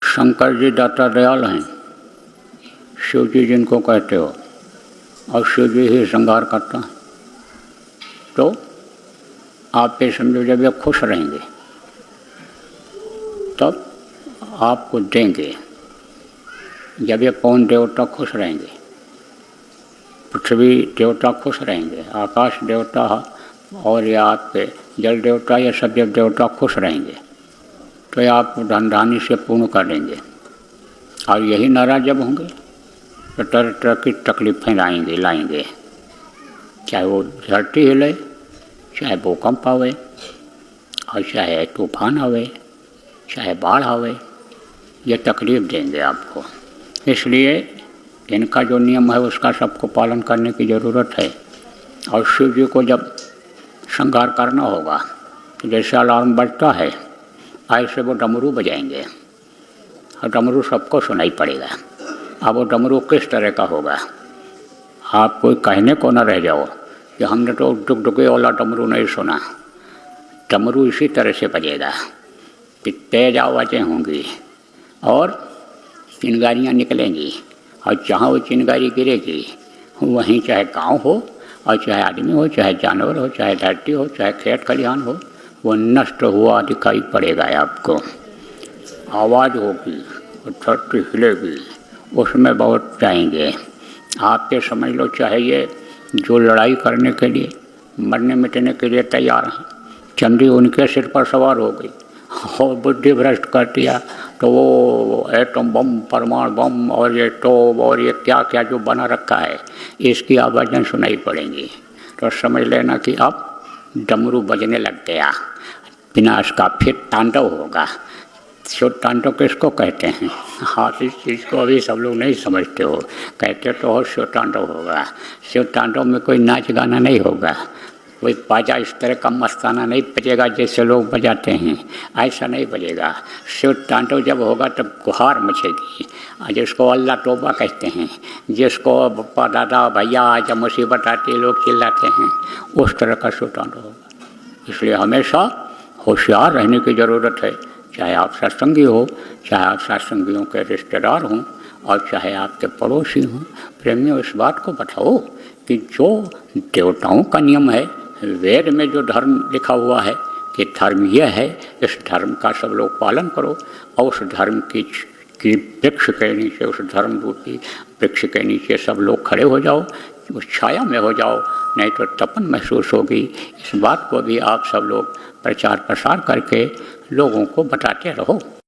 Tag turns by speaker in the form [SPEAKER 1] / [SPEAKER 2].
[SPEAKER 1] शंकर जी दाता दयाल हैं, शिव जी जिनको कहते हो, और शिव जी ही श्रृंगार करता है। तो आप ये समझो जब ये खुश रहेंगे तब आपको देंगे। जब ये पवन देवता खुश रहेंगे, पृथ्वी देवता खुश रहेंगे, आकाश देवता और ये आपके जल देवता, ये सब देवता खुश रहेंगे तो ये आपको धन धानी से पूर्ण कर देंगे। और यही नाराज जब होंगे तो तरह तरह की तकलीफ़ें लाएंगे, चाहे वो धरती हिले, चाहे भूकंप आवे, और चाहे तूफान आवे, चाहे बाढ़ आवे, ये तकलीफ़ देंगे आपको। इसलिए इनका जो नियम है उसका सबको पालन करने की ज़रूरत है। और शिव जी को जब श्रृंगार करना होगा तो जैसे अलार्म बजता है ऐसे वो डमरू बजाएंगे, और डमरू सबको सुनाई पड़ेगा। अब वो डमरू किस तरह का होगा, आप कोई कहने को न रह जाओ कि हमने तो डुगडुगे वाला डमरू नहीं सुना। डमरू इसी तरह से बजेगा कि तेज आवाज़ें होंगी और चिंगारियाँ निकलेंगी, और जहाँ वो चिंगारी गिरेगी वहीं चाहे गांव हो और चाहे आदमी हो, चाहे जानवर हो, चाहे धरती हो, चाहे खेत खलिहान हो, वो नष्ट हुआ दिखाई पड़ेगा आपको। आवाज़ होगी और धरती हिलेगी, उसमें बहुत जाएंगे। आप ये समझ लो, चाहे ये जो लड़ाई करने के लिए मरने मिटने के लिए तैयार हैं, चंडी उनके सिर पर सवार हो गई और बुद्धि भ्रष्ट कर दिया तो वो एटम बम, परमाणु बम और ये टोप और ये क्या क्या जो बना रखा है, इसकी आवाज़ें सुनाई पड़ेंगी। तो समझ लेना कि अब डमरू बजने लग गया, विनाश का फिर तांडव होगा। शिव तांडव किसको कहते हैं? हाँ, इस चीज़ को अभी सब लोग नहीं समझते हो। कहते तो हो शिव तांडव होगा। शिव तांडव में कोई नाच गाना नहीं होगा, कोई बाजा इस तरह का मस्ताना नहीं बजेगा जैसे लोग बजाते हैं, ऐसा नहीं बजेगा। शिव तांडव जब होगा तब गुहार मचेगी, जिसको अल्लाह तौबा कहते हैं, जिसको बप्पा दादा भैया जब मुसीबत आती है लोग चिल्लाते हैं, उस तरह का शिव तांडव होगा। इसलिए हमेशा होशियार रहने की ज़रूरत है। चाहे आप सत्संगी हो, चाहे आप सत्संगियों के रिश्तेदार हों, और चाहे आपके पड़ोसी हों, प्रेमियों इस बात को बताओ कि जो देवताओं का नियम है, वेद में जो धर्म लिखा हुआ है कि धर्म यह है, इस धर्म का सब लोग पालन करो। और उस धर्म की वृक्ष के नीचे, उस धर्म रूपी वृक्ष के नीचे सब लोग खड़े हो जाओ, उस छाया में हो जाओ, नहीं तो तपन महसूस होगी। इस बात को भी आप सब लोग प्रचार प्रसार करके लोगों को बताते रहो।